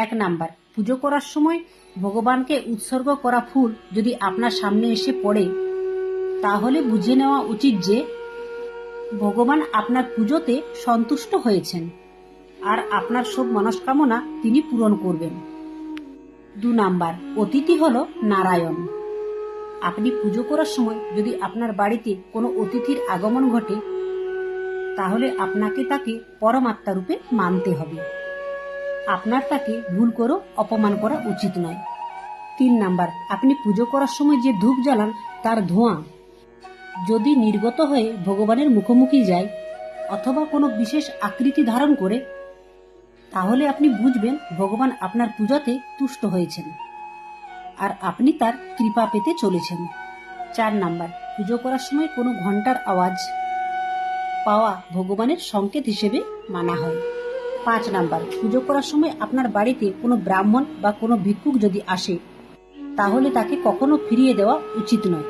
1 number, পুজো করার সময় ভগবানকে উৎসর্গ করা ফুল যদি আপনার সামনে এসে পড়ে, তাহলে বুঝে নেওয়া উচিত যে ভগবান আপনার পুজোতে সন্তুষ্ট হয়েছেন আর আপনার সব মনস্কামনা তিনি পূরণ করবেন। 2 নাম্বার, অতিথি হলো নারায়ণ। আপনি পুজো করার সময় যদি আপনার বাড়িতে কোনো অতিথির আগমন ঘটে, তাহলে আপনাকে তাকে পরমাত্মা রূপে মানতে হবে। আপনার তাকে ভুল করে অপমান করা উচিত নয়। 3 নাম্বার, আপনি পুজো করার সময় যে ধূপ জ্বালান তার ধোঁয়া যদি নির্গত হয়ে ভগবানের মুখোমুখি যায় অথবা কোনো বিশেষ আকৃতি ধারণ করে, তাহলে আপনি বুঝবেন ভগবান আপনার পূজাতে তুষ্ট হয়েছেন আর আপনি তার কৃপা পেতে চলেছেন। 4 নাম্বার, পুজো করার সময় কোনো ঘন্টার আওয়াজ পাওয়া ভগবানের সংকেত হিসেবে মানা হয়। 5 নাম্বার, পুজো করার সময় আপনার বাড়িতে কোনো ব্রাহ্মণ বা কোনো ভিক্ষুক যদি আসে, তাহলে তাকে কখনো ফিরিয়ে দেওয়া উচিত নয়।